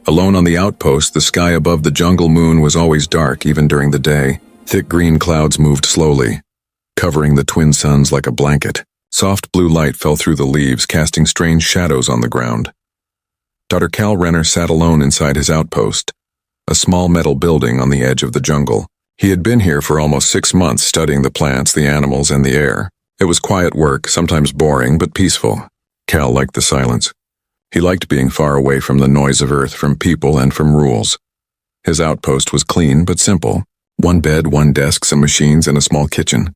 Alone on the outpost, the sky above the jungle moon was always dark even during the day. Thick green clouds moved slowly, covering the twin suns like a blanket. Soft blue light fell through the leaves, casting strange shadows on the ground. Dr. Cal Renner sat alone inside his outpost, a small metal building on the edge of the jungle. He had been here for almost 6 months, studying the plants, the animals, and the air. It was quiet work, sometimes boring, but peaceful. Cal liked the silence. He liked being far away from the noise of Earth, from people, and from rules. His outpost was clean but simple. 1 bed, 1 desk, some machines, and a small kitchen.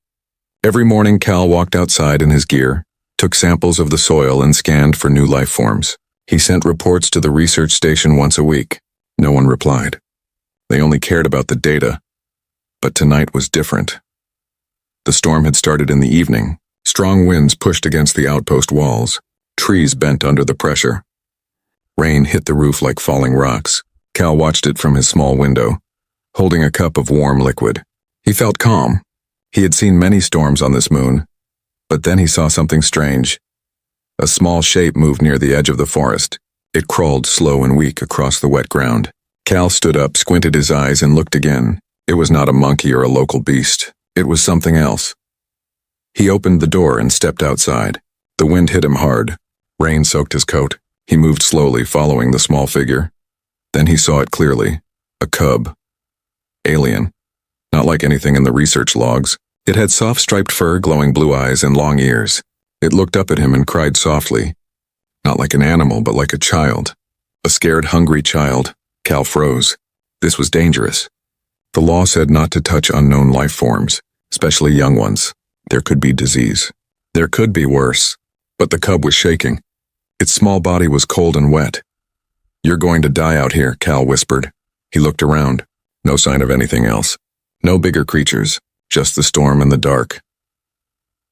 Every morning, Cal walked outside in his gear, took samples of the soil, and scanned for new life forms. He sent reports to the research station once a week. No one replied. They only cared about the data. But tonight was different. The storm had started in the evening. Strong winds pushed against the outpost walls. Trees bent under the pressure. Rain hit the roof like falling rocks. Cal watched it from his small window, holding a cup of warm liquid. He felt calm. He had seen many storms on this moon, but then he saw something strange. A small shape moved near the edge of the forest. It crawled slow and weak across the wet ground. Cal stood up, squinted his eyes, and looked again. It was not a monkey or a local beast. It was something else. He opened the door and stepped outside. The wind hit him hard. Rain soaked his coat. He moved slowly, following the small figure. Then he saw it clearly. A cub. Alien. Not like anything in the research logs. It had soft striped fur, glowing blue eyes, and long ears. It looked up at him and cried softly. Not like an animal, but like a child. A scared, hungry child. Cal froze. This was dangerous. The law said not to touch unknown life forms, especially young ones. There could be disease. There could be worse. But the cub was shaking. Its small body was cold and wet. "You're going to die out here," Cal whispered. He looked around. No sign of anything else. No bigger creatures, just the storm and the dark.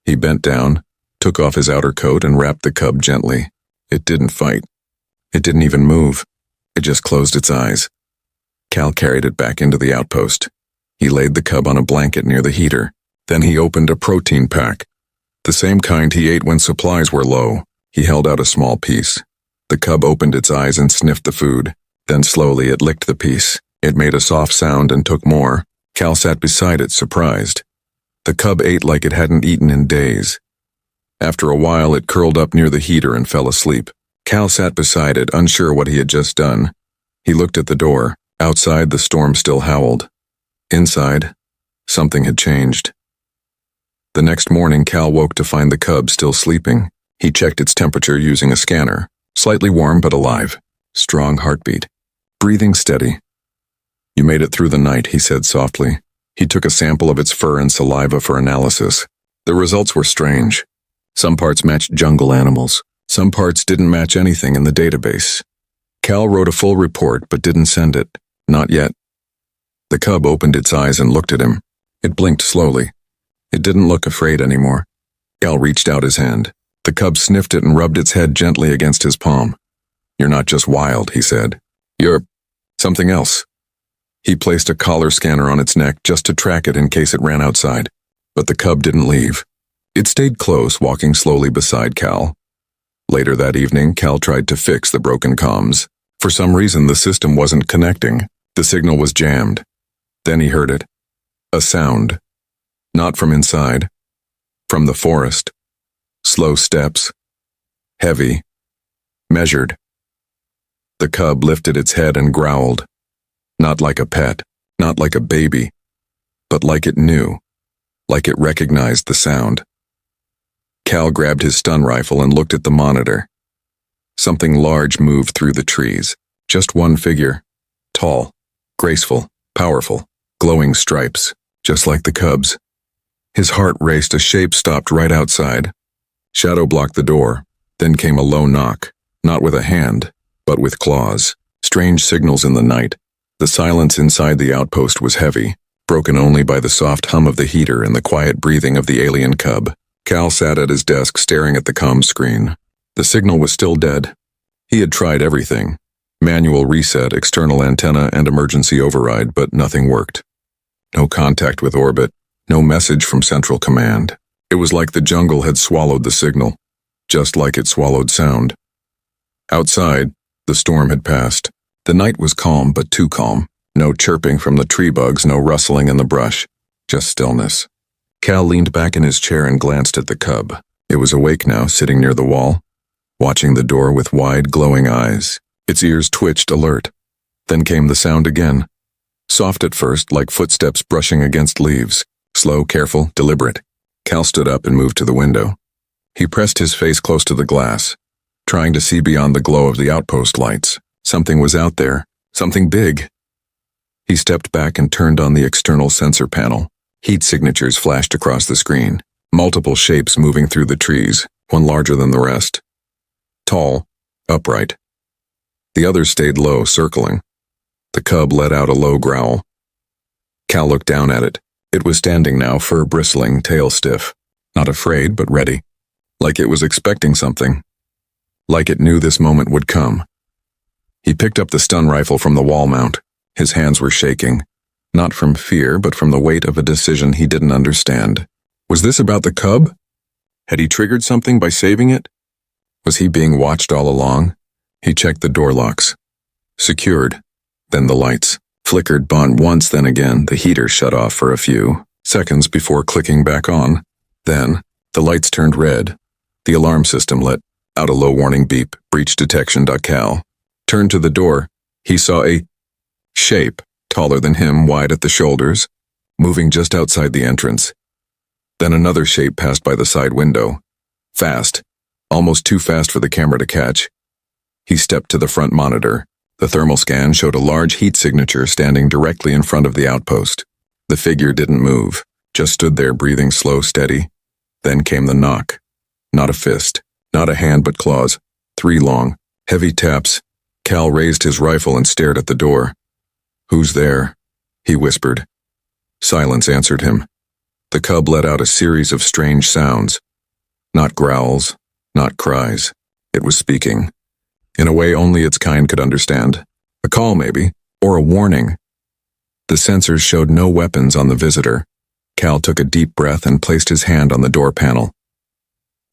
He bent down, took off his outer coat, and wrapped the cub gently. It didn't fight. It didn't even move. It just closed its eyes. Cal carried it back into the outpost. He laid the cub on a blanket near the heater. Then he opened a protein pack. The same kind he ate when supplies were low. He held out a small piece. The cub opened its eyes and sniffed the food. Then slowly it licked the piece. It made a soft sound and took more. Cal sat beside it, surprised. The cub ate like it hadn't eaten in days. After a while, it curled up near the heater and fell asleep. Cal sat beside it, unsure what he had just done. He looked at the door. Outside, the storm still howled. Inside, something had changed. The next morning, Cal woke to find the cub still sleeping. He checked its temperature using a scanner. Slightly warm but alive. Strong heartbeat. Breathing steady. "You made it through the night," he said softly. He took a sample of its fur and saliva for analysis. The results were strange. Some parts matched jungle animals. Some parts didn't match anything in the database. Cal wrote a full report but didn't send it. Not yet. The cub opened its eyes and looked at him. It blinked slowly. It didn't look afraid anymore. Cal reached out his hand. The cub sniffed it and rubbed its head gently against his palm. "You're not just wild," he said. "You're something else." He placed a collar scanner on its neck just to track it in case it ran outside. But the cub didn't leave. It stayed close, walking slowly beside Cal. Later that evening, Cal tried to fix the broken comms. For some reason, the system wasn't connecting. The signal was jammed. Then he heard it. A sound. Not from inside. From the forest. Slow steps. Heavy. Measured. The cub lifted its head and growled. Not like a pet, not like a baby, but like it knew, like it recognized the sound. Cal grabbed his stun rifle and looked at the monitor. Something large moved through the trees. Just one figure. Tall, graceful, powerful, glowing stripes, just like the cub's. His heart raced. A shape stopped right outside. Shadow blocked the door. Then came a low knock, not with a hand, but with claws. Strange signals in the night. The silence inside the outpost was heavy, broken only by the soft hum of the heater and the quiet breathing of the alien cub. Cal sat at his desk staring at the comm screen. The signal was still dead. He had tried everything. Manual reset, external antenna, and emergency override, but nothing worked. No contact with orbit, no message from Central Command. It was like the jungle had swallowed the signal, just like it swallowed sound. Outside, the storm had passed. The night was calm, but too calm. No chirping from the tree bugs, no rustling in the brush. Just stillness. Cal leaned back in his chair and glanced at the cub. It was awake now, sitting near the wall, watching the door with wide, glowing eyes. Its ears twitched, alert. Then came the sound again. Soft at first, like footsteps brushing against leaves. Slow, careful, deliberate. Cal stood up and moved to the window. He pressed his face close to the glass, trying to see beyond the glow of the outpost lights. Something was out there. Something big. He stepped back and turned on the external sensor panel. Heat signatures flashed across the screen. Multiple shapes moving through the trees, one larger than the rest. Tall, upright. The others stayed low, circling. The cub let out a low growl. Cal looked down at it. It was standing now, fur bristling, tail stiff. Not afraid, but ready. Like it was expecting something. Like it knew this moment would come. He picked up the stun rifle from the wall mount. His hands were shaking. Not from fear, but from the weight of a decision he didn't understand. Was this about the cub? Had he triggered something by saving it? Was he being watched all along? He checked the door locks. Secured. Then the lights. Flickered once, then again, the heater shut off for a few seconds before clicking back on. Then, the lights turned red. The alarm system let out a low warning beep. Breach detection. Cal turned to the door. He saw a shape, taller than him, wide at the shoulders, moving just outside the entrance. Then another shape passed by the side window. Fast, almost too fast for the camera to catch. He stepped to the front monitor. The thermal scan showed a large heat signature standing directly in front of the outpost. The figure didn't move, just stood there breathing slow, steady. Then came the knock. Not a fist, not a hand but claws. 3 long, heavy taps. Cal raised his rifle and stared at the door. "Who's there?" he whispered. Silence answered him. The cub let out a series of strange sounds. Not growls, not cries. It was speaking. In a way only its kind could understand. A call, maybe, or a warning. The sensors showed no weapons on the visitor. Cal took a deep breath and placed his hand on the door panel.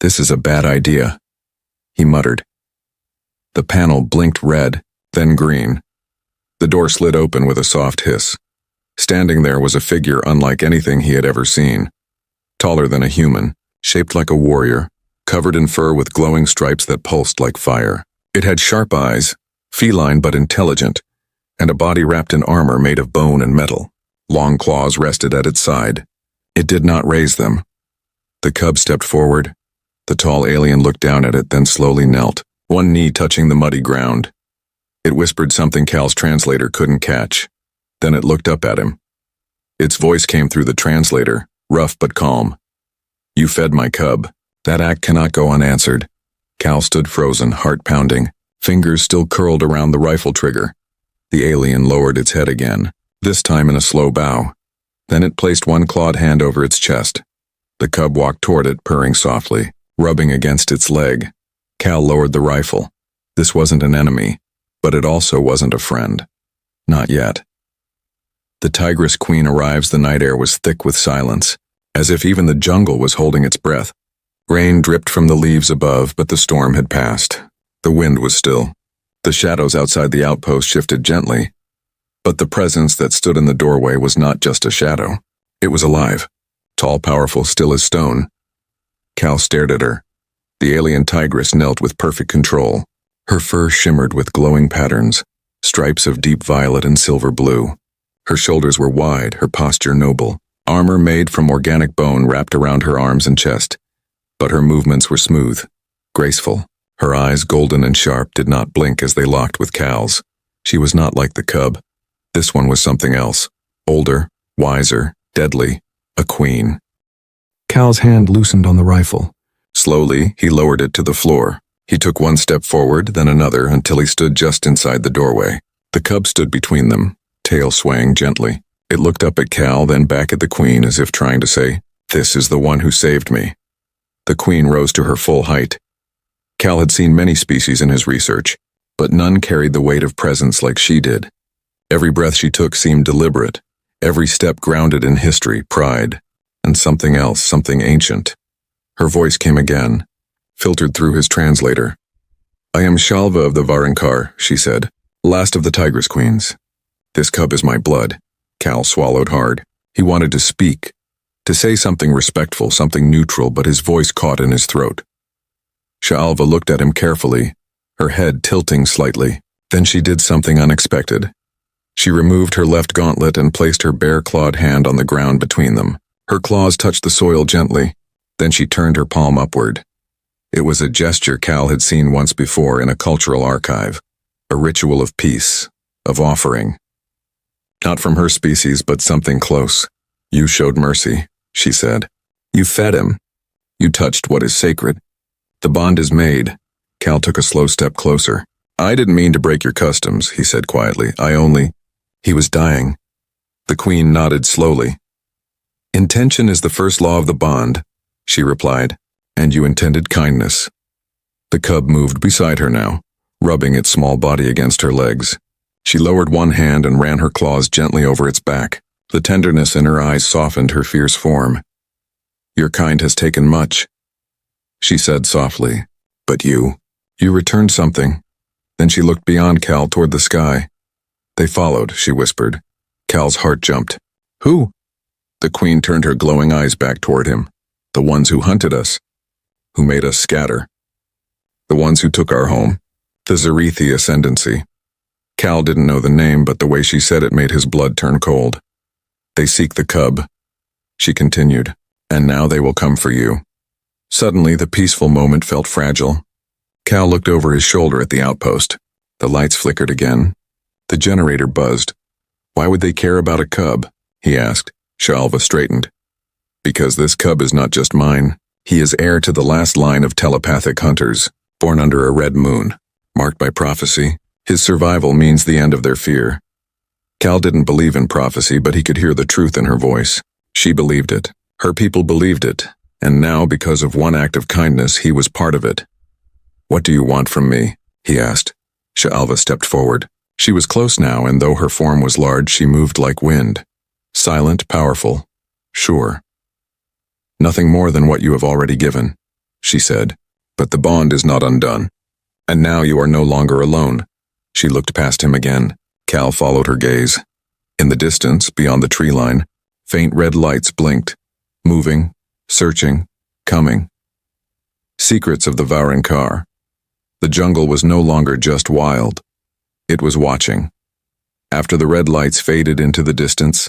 "This is a bad idea," he muttered. The panel blinked red, then green. The door slid open with a soft hiss. Standing there was a figure unlike anything he had ever seen. Taller than a human, shaped like a warrior, covered in fur with glowing stripes that pulsed like fire. It had sharp eyes, feline but intelligent, and a body wrapped in armor made of bone and metal. Long claws rested at its side. It did not raise them. The cub stepped forward. The tall alien looked down at it, then slowly knelt, one knee touching the muddy ground. It whispered something Cal's translator couldn't catch. Then it looked up at him. Its voice came through the translator, rough but calm. "You fed my cub. That act cannot go unanswered." Cal stood frozen, heart pounding, fingers still curled around the rifle trigger. The alien lowered its head again, this time in a slow bow. Then it placed one clawed hand over its chest. The cub walked toward it, purring softly, rubbing against its leg. Cal lowered the rifle. This wasn't an enemy, but it also wasn't a friend. Not yet. The Tigress Queen arrives. The night air was thick with silence, as if even the jungle was holding its breath. Rain dripped from the leaves above, but the storm had passed. The wind was still. The shadows outside the outpost shifted gently. But the presence that stood in the doorway was not just a shadow. It was alive. Tall, powerful, still as stone. Cal stared at her. The alien tigress knelt with perfect control. Her fur shimmered with glowing patterns, stripes of deep violet and silver blue. Her shoulders were wide, her posture noble. Armor made from organic bone wrapped around her arms and chest. But her movements were smooth, graceful. Her eyes, golden and sharp, did not blink as they locked with Cal's. She was not like the cub. This one was something else. Older, wiser, deadly. A queen. Cal's hand loosened on the rifle. Slowly, he lowered it to the floor. He took one step forward, then another, until he stood just inside the doorway. The cub stood between them, tail swaying gently. It looked up at Cal, then back at the queen as if trying to say, "This is the one who saved me." The queen rose to her full height. Cal had seen many species in his research, but none carried the weight of presence like she did. Every breath she took seemed deliberate, every step grounded in history, pride, and something else, something ancient. Her voice came again, filtered through his translator. "I am Shalva of the Varinkar," she said. Last of the Tigress Queens. This cub is my blood. Cal swallowed hard. He wanted to speak, to say something respectful, something neutral, but his voice caught in his throat. Sha'alva looked at him carefully, her head tilting slightly. Then she did something unexpected. She removed her left gauntlet and placed her bare-clawed hand on the ground between them. Her claws touched the soil gently. Then she turned her palm upward. It was a gesture Cal had seen once before in a cultural archive, a ritual of peace, of offering. Not from her species, but something close. You showed mercy, she said. You fed him. You touched what is sacred. The bond is made. Cal took a slow step closer. I didn't mean to break your customs, he said quietly. He was dying. The Queen nodded slowly. Intention is the first law of the bond, she replied, and you intended kindness. The cub moved beside her now, rubbing its small body against her legs. She lowered one hand and ran her claws gently over its back. The tenderness in her eyes softened her fierce form. Your kind has taken much, she said softly. But you returned something. Then she looked beyond Cal toward the sky. They followed, she whispered. Cal's heart jumped. Who? The Queen turned her glowing eyes back toward him. The ones who hunted us, who made us scatter. The ones who took our home. The Zarithi ascendancy. Cal didn't know the name, but the way she said it made his blood turn cold. They seek the cub, she continued, and now they will come for you. Suddenly, the peaceful moment felt fragile. Cal looked over his shoulder at the outpost. The lights flickered again. The generator buzzed. Why would they care about a cub? He asked. Sha'alva straightened. Because this cub is not just mine. He is heir to the last line of telepathic hunters, born under a red moon, marked by prophecy. His survival means the end of their fear. Cal didn't believe in prophecy, but he could hear the truth in her voice. She believed it. Her people believed it. And now, because of one act of kindness, he was part of it. What do you want from me? He asked. Sha'alva stepped forward. She was close now, and though her form was large, she moved like wind. Silent, powerful, sure. Nothing more than what you have already given, she said. But the bond is not undone. And now you are no longer alone. She looked past him again. Cal followed her gaze. In the distance, beyond the tree line, faint red lights blinked, moving, searching, coming. Secrets of the Varenkar. The jungle was no longer just wild. It was watching. After the red lights faded into the distance,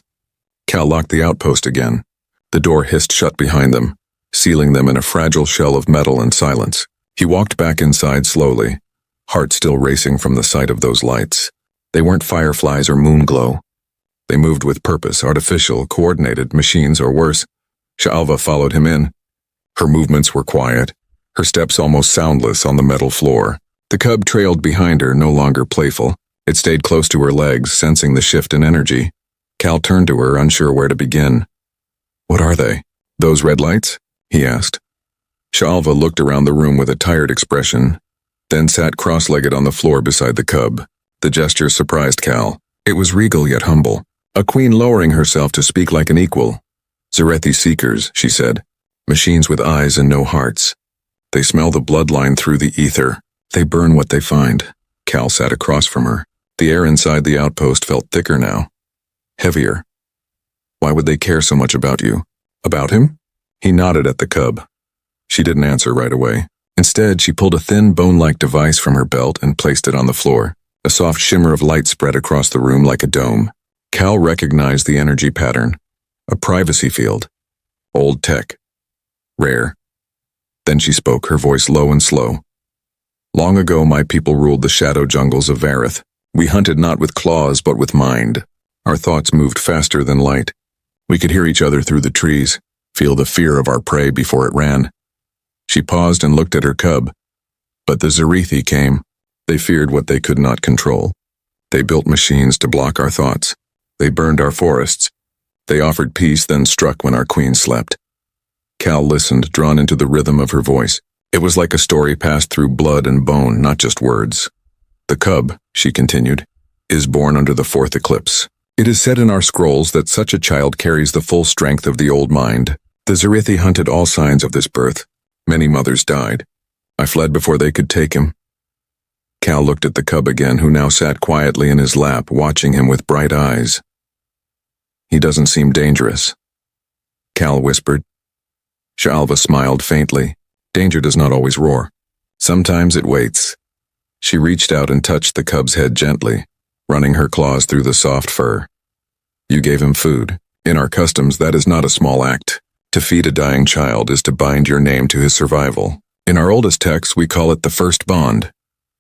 Cal locked the outpost again. The door hissed shut behind them, sealing them in a fragile shell of metal and silence. He walked back inside slowly, heart still racing from the sight of those lights. They weren't fireflies or moon glow. They moved with purpose, artificial, coordinated machines or worse. Sha'alva followed him in. Her movements were quiet, her steps almost soundless on the metal floor. The cub trailed behind her, no longer playful. It stayed close to her legs, sensing the shift in energy. Cal turned to her, unsure where to begin. What are they? Those red lights? He asked. Sha'alva looked around the room with a tired expression, then sat cross-legged on the floor beside the cub. The gesture surprised Cal. It was regal yet humble. A queen lowering herself to speak like an equal. Zarithi seekers, she said. Machines with eyes and no hearts. They smell the bloodline through the ether. They burn what they find. Cal sat across from her. The air inside the outpost felt thicker now. Heavier. Why would they care so much about you? About him? He nodded at the cub. She didn't answer right away. Instead, she pulled a thin bone-like device from her belt and placed it on the floor. A soft shimmer of light spread across the room like a dome. Cal recognized the energy pattern. A privacy field. Old tech. Rare. Then she spoke, her voice low and slow. Long ago, my people ruled the shadow jungles of Vareth. We hunted not with claws, but with mind. Our thoughts moved faster than light. We could hear each other through the trees, feel the fear of our prey before it ran. She paused and looked at her cub. But the Zarithi came. They feared what they could not control. They built machines to block our thoughts. They burned our forests. They offered peace, then struck when our queen slept. Cal listened, drawn into the rhythm of her voice. It was like a story passed through blood and bone, not just words. The cub, she continued, is born under the fourth eclipse. It is said in our scrolls that such a child carries the full strength of the old mind. The Zarithi hunted all signs of this birth. Many mothers died. I fled before they could take him. Cal looked at the cub again, who now sat quietly in his lap, watching him with bright eyes. He doesn't seem dangerous, Cal whispered. Shalva smiled faintly. Danger does not always roar. Sometimes it waits. She reached out and touched the cub's head gently, running her claws through the soft fur. You gave him food. In our customs, that is not a small act. To feed a dying child is to bind your name to his survival. In our oldest texts, we call it the first bond.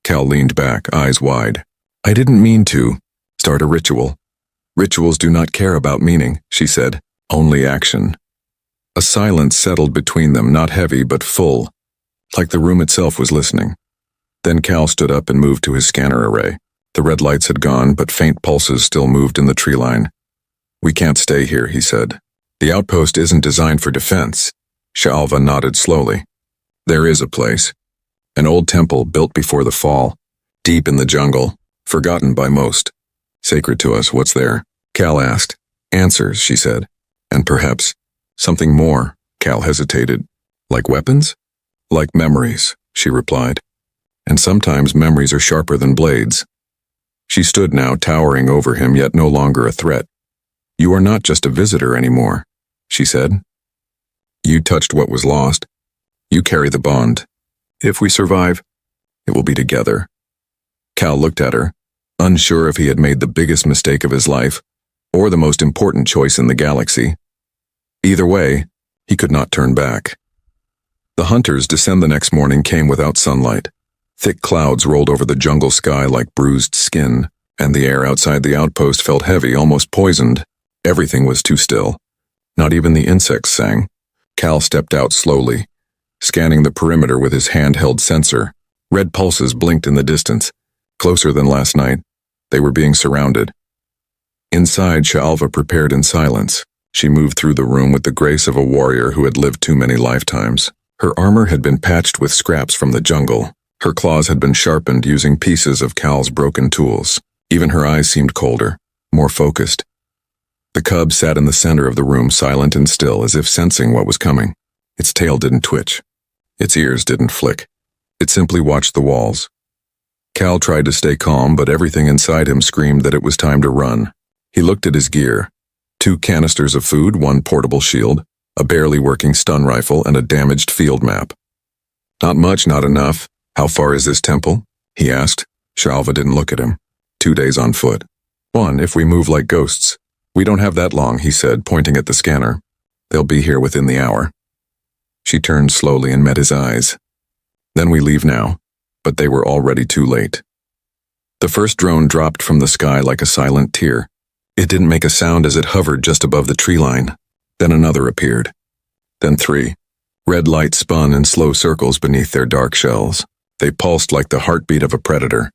Cal leaned back, eyes wide. I didn't mean to start a ritual. Rituals do not care about meaning, she said, only action. A silence settled between them, not heavy but full, like the room itself was listening. Then Cal stood up and moved to his scanner array. The red lights had gone, but faint pulses still moved in the tree line. We can't stay here, he said. The outpost isn't designed for defense. Shalva nodded slowly. There is a place. An old temple built before the fall, deep in the jungle, forgotten by most. Sacred to us, what's there? Cal asked. Answers, she said. And perhaps something more. Cal hesitated. Like weapons? Like memories, she replied. And sometimes memories are sharper than blades. She stood now, towering over him, yet no longer a threat. You are not just a visitor anymore, she said. You touched what was lost. You carry the bond. If we survive, it will be together. Cal looked at her, unsure if he had made the biggest mistake of his life, or the most important choice in the galaxy. Either way, he could not turn back. The hunters' descent the next morning came without sunlight. Thick clouds rolled over the jungle sky like bruised skin, and the air outside the outpost felt heavy, almost poisoned. Everything was too still. Not even the insects sang. Cal stepped out slowly, scanning the perimeter with his handheld sensor. Red pulses blinked in the distance. Closer than last night, they were being surrounded. Inside, Shalva prepared in silence. She moved through the room with the grace of a warrior who had lived too many lifetimes. Her armor had been patched with scraps from the jungle. Her claws had been sharpened using pieces of Cal's broken tools. Even her eyes seemed colder, more focused. The cub sat in the center of the room, silent and still, as if sensing what was coming. Its tail didn't twitch. Its ears didn't flick. It simply watched the walls. Cal tried to stay calm, but everything inside him screamed that it was time to run. He looked at his gear. 2 canisters of food, 1 portable shield, a barely working stun rifle, and a damaged field map. Not much, not enough. How far is this temple? He asked. Shalva didn't look at him. 2 days on foot. 1, if we move like ghosts. We don't have that long, he said, pointing at the scanner. They'll be here within the hour. She turned slowly and met his eyes. Then we leave now, but they were already too late. The first drone dropped from the sky like a silent tear. It didn't make a sound as it hovered just above the tree line. Then another appeared. Then 3. Red light spun in slow circles beneath their dark shells. They pulsed like the heartbeat of a predator.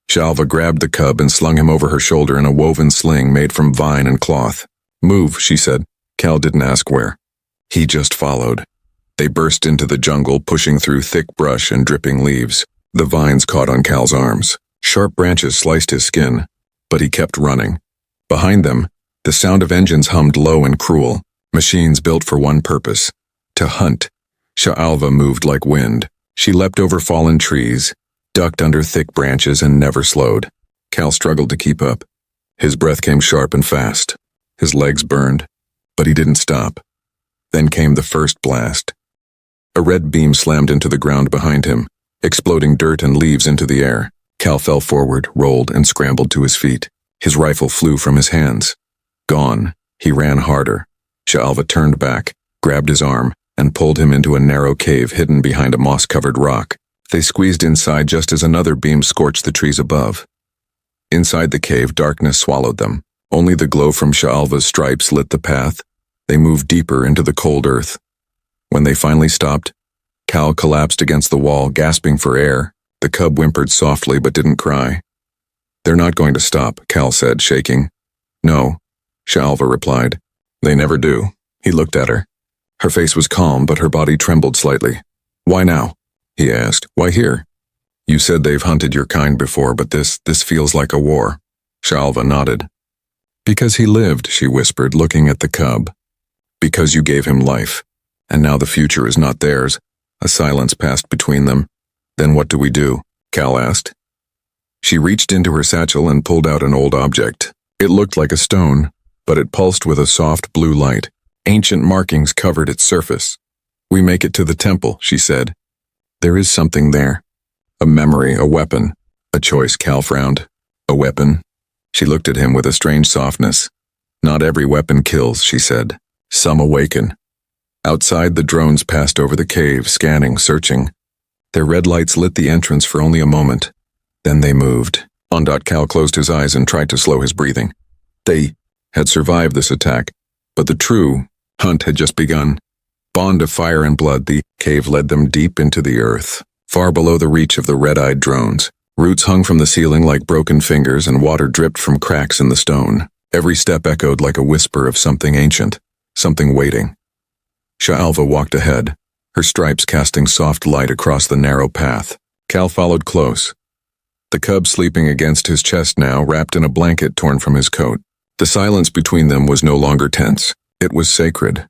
Shalva grabbed the cub and slung him over her shoulder in a woven sling made from vine and cloth. Move, she said. Cal didn't ask where. He just followed. They burst into the jungle, pushing through thick brush and dripping leaves. The vines caught on Cal's arms. Sharp branches sliced his skin, but he kept running. Behind them, the sound of engines hummed low and cruel, machines built for one purpose: to hunt. Sha'alva moved like wind. She leapt over fallen trees, ducked under thick branches, and never slowed. Cal struggled to keep up. His breath came sharp and fast. His legs burned, but he didn't stop. Then came the first blast. A red beam slammed into the ground behind him, exploding dirt and leaves into the air. Cal fell forward, rolled, and scrambled to his feet. His rifle flew from his hands. Gone. He ran harder. Sha'alva turned back, grabbed his arm, and pulled him into a narrow cave hidden behind a moss-covered rock. They squeezed inside just as another beam scorched the trees above. Inside the cave, darkness swallowed them. Only the glow from Sha'alva's stripes lit the path. They moved deeper into the cold earth. When they finally stopped, Cal collapsed against the wall, gasping for air. The cub whimpered softly but didn't cry. They're not going to stop, Cal said, shaking. No, Sha'alva replied. They never do. He looked at her. Her face was calm, but her body trembled slightly. Why now? He asked. Why here? You said they've hunted your kind before, but this feels like a war. Sha'alva nodded. Because he lived, she whispered, looking at the cub. Because you gave him life, and now the future is not theirs. A silence passed between them. Then what do we do? Cal asked. She reached into her satchel and pulled out an old object. It looked like a stone, but it pulsed with a soft blue light. Ancient markings covered its surface. "We make it to the temple," she said. "There is something there. A memory, a weapon." "A choice," Cal frowned. "A weapon?" She looked at him with a strange softness. "Not every weapon kills," she said. "Some awaken." Outside, the drones passed over the cave, scanning, searching. Their red lights lit the entrance for only a moment. Then they moved. Cal closed his eyes and tried to slow his breathing. They had survived this attack, but the true hunt had just begun. Bond of fire and blood, the cave led them deep into the earth, far below the reach of the red-eyed drones. Roots hung from the ceiling like broken fingers, and water dripped from cracks in the stone. Every step echoed like a whisper of something ancient, something waiting. Sha'alva walked ahead, her stripes casting soft light across the narrow path. Cal followed close. The cub sleeping against his chest now, wrapped in a blanket torn from his coat. The silence between them was no longer tense. It was sacred.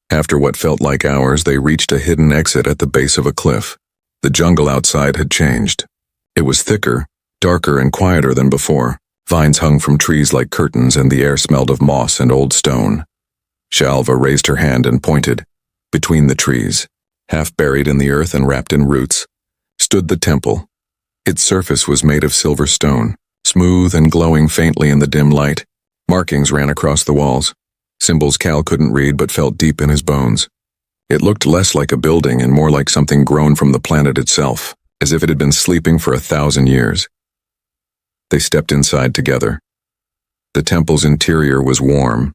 After what felt like hours, they reached a hidden exit at the base of a cliff. The jungle outside had changed. It was thicker, darker, and quieter than before. Vines hung from trees like curtains, and the air smelled of moss and old stone. Sha'alva raised her hand and pointed. Between the trees, half buried in the earth and wrapped in roots, stood the temple. Its surface was made of silver stone, smooth and glowing faintly in the dim light. Markings ran across the walls, symbols Cal couldn't read but felt deep in his bones. It looked less like a building and more like something grown from the planet itself, as if it had been sleeping for 1,000 years. They stepped inside together. The temple's interior was warm,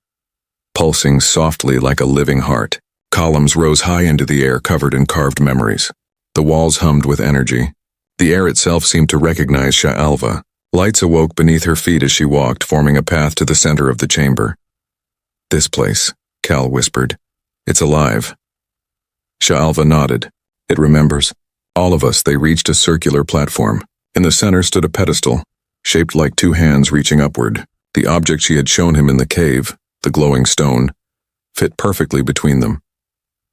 pulsing softly like a living heart. Columns rose high into the air, covered in carved memories. The walls hummed with energy. The air itself seemed to recognize Sha'alva. Lights awoke beneath her feet as she walked, forming a path to the center of the chamber. "This place," Cal whispered. "It's alive." Sha'alva nodded. "It remembers. All of us." They reached a circular platform. In the center stood a pedestal, shaped like two hands reaching upward. The object she had shown him in the cave, the glowing stone, fit perfectly between them.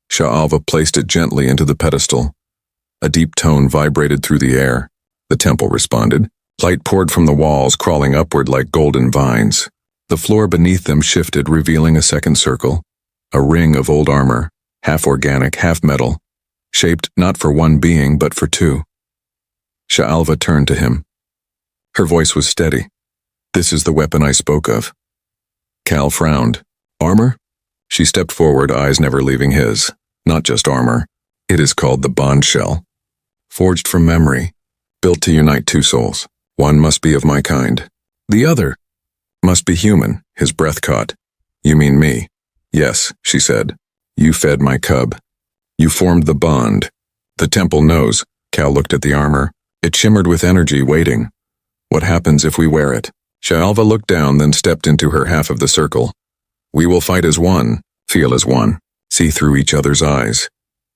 Sha'alva placed it gently into the pedestal. A deep tone vibrated through the air. The temple responded. Light poured from the walls, crawling upward like golden vines. The floor beneath them shifted, revealing a second circle, a ring of old armor, half organic, half metal, shaped not for one being but for two. Sha'alva turned to him. Her voice was steady. "This is the weapon I spoke of." Cal frowned. "Armor?" She stepped forward, eyes never leaving his. "Not just armor. It is called the bond shell. Forged from memory, built to unite two souls. One must be of my kind. The other must be human." His breath caught. "You mean me?" "Yes," she said. "You fed my cub. You formed the bond. The temple knows." Cal looked at the armor. It shimmered with energy, waiting. "What happens if we wear it?" Sha'alva looked down, then stepped into her half of the circle. "We will fight as one, feel as one, see through each other's eyes.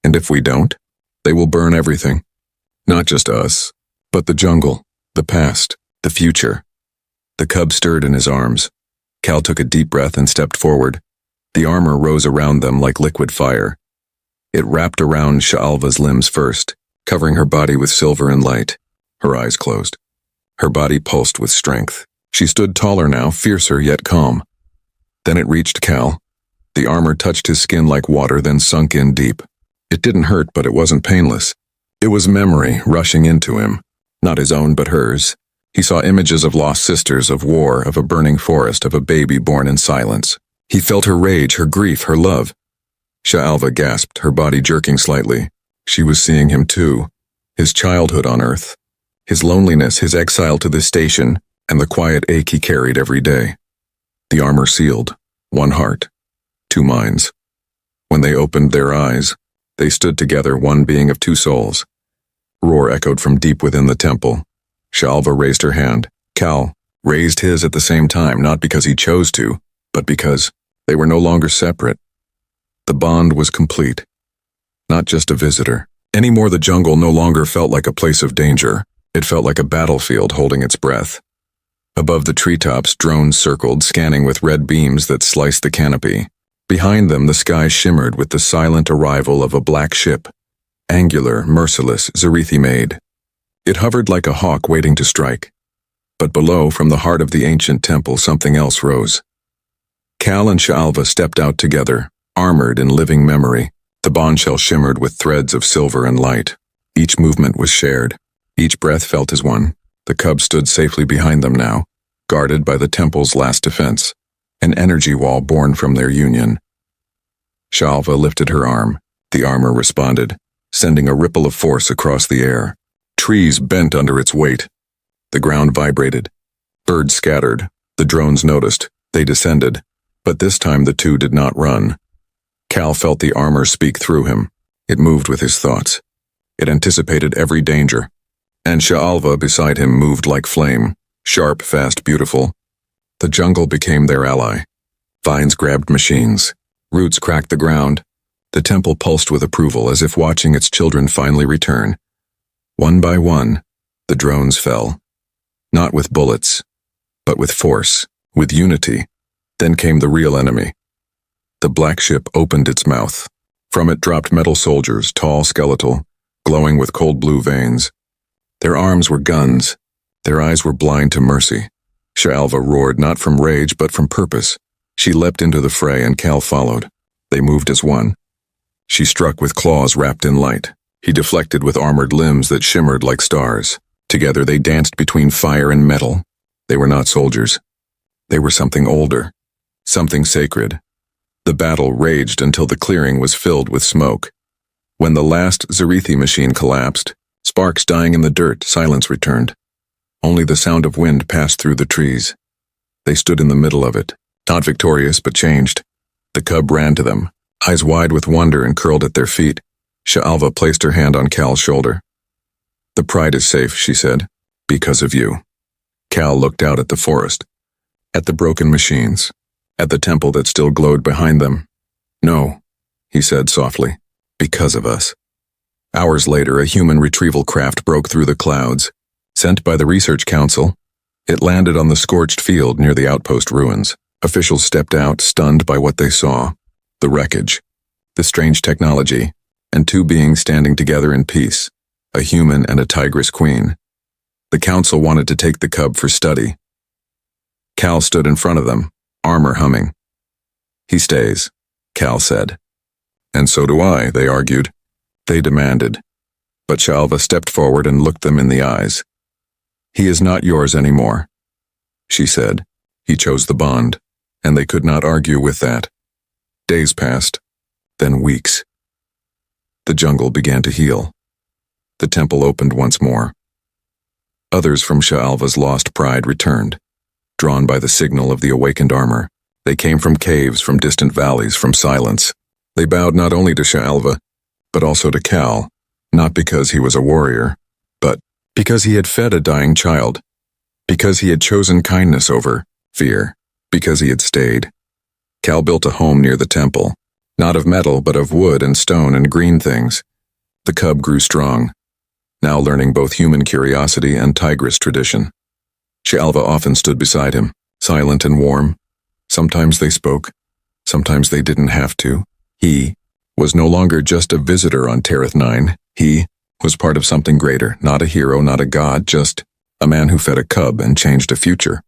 And if we don't, they will burn everything. Not just us, but the jungle, the past, the future." The cub stirred in his arms. Cal took a deep breath and stepped forward. The armor rose around them like liquid fire. It wrapped around Sha'alva's limbs first, covering her body with silver and light. Her eyes closed. Her body pulsed with strength. She stood taller now, fiercer yet calm. Then it reached Cal. The armor touched his skin like water, then sunk in deep. It didn't hurt, but it wasn't painless. It was memory rushing into him. Not his own, but hers. He saw images of lost sisters, of war, of a burning forest, of a baby born in silence. He felt her rage, her grief, her love. Sha'alva gasped, her body jerking slightly. She was seeing him too. His childhood on Earth. His loneliness, his exile to this station, and the quiet ache he carried every day. The armor sealed. One heart. Two minds. When they opened their eyes, they stood together, one being of two souls. Roar echoed from deep within the temple. Sha'alva raised her hand. Cal raised his at the same time, not because he chose to, but because they were no longer separate. The bond was complete. Not just a visitor. Anymore, the jungle no longer felt like a place of danger. It felt like a battlefield holding its breath. Above the treetops, drones circled, scanning with red beams that sliced the canopy. Behind them, the sky shimmered with the silent arrival of a black ship. Angular, merciless, Zarithi made. It hovered like a hawk waiting to strike. But below, from the heart of the ancient temple, something else rose. Cal and Sha'alva stepped out together, armored in living memory. The bombshell shimmered with threads of silver and light. Each movement was shared. Each breath felt as one. The cub stood safely behind them now, guarded by the temple's last defense, an energy wall born from their union. Sha'alva lifted her arm. The armor responded, sending a ripple of force across the air. Trees bent under its weight. The ground vibrated. Birds scattered. The drones noticed. They descended. But this time the two did not run. Cal felt the armor speak through him. It moved with his thoughts. It anticipated every danger. And Sha'alva beside him moved like flame, sharp, fast, beautiful. The jungle became their ally. Vines grabbed machines. Roots cracked the ground. The temple pulsed with approval, as if watching its children finally return. One by one, the drones fell. Not with bullets, but with force, with unity. Then came the real enemy. The black ship opened its mouth. From it dropped metal soldiers, tall, skeletal, glowing with cold blue veins. Their arms were guns. Their eyes were blind to mercy. Sha'alva roared, not from rage, but from purpose. She leapt into the fray, and Cal followed. They moved as one. She struck with claws wrapped in light. He deflected with armored limbs that shimmered like stars. Together they danced between fire and metal. They were not soldiers. They were something older, something sacred. The battle raged until the clearing was filled with smoke. When the last Zarithi machine collapsed, sparks dying in the dirt, silence returned. Only the sound of wind passed through the trees. They stood in the middle of it, not victorious but changed. The cub ran to them, eyes wide with wonder, and curled at their feet. Sha'alva placed her hand on Cal's shoulder. "The pride is safe," she said, "because of you." Cal looked out at the forest, at the broken machines, at the temple that still glowed behind them. "No," he said softly, "because of us." Hours later, a human retrieval craft broke through the clouds. Sent by the Research Council, it landed on the scorched field near the outpost ruins. Officials stepped out, stunned by what they saw. The wreckage, the strange technology, and two beings standing together in peace, a human and a Tigress Queen. The council wanted to take the cub for study. Cal stood in front of them, armor humming. "He stays," Cal said. "And so do I," they argued. They demanded. But Sha'alva stepped forward and looked them in the eyes. "He is not yours anymore," she said. He chose the bond, and they could not argue with that. Days passed, then weeks. The jungle began to heal. The temple opened once more. Others from Sha'alva's lost pride returned, drawn by the signal of the awakened armor. They came from caves, from distant valleys, from silence. They bowed not only to Sha'alva, but also to Cal, not because he was a warrior, but because he had fed a dying child, because he had chosen kindness over fear, because he had stayed. Cal built a home near the temple, not of metal but of wood and stone and green things. The cub grew strong, now learning both human curiosity and Tigress tradition. Sha'alva often stood beside him, silent and warm. Sometimes they spoke, sometimes they didn't have to. He was no longer just a visitor on Terrath 9. He was part of something greater, not a hero, not a god, just a man who fed a cub and changed a future.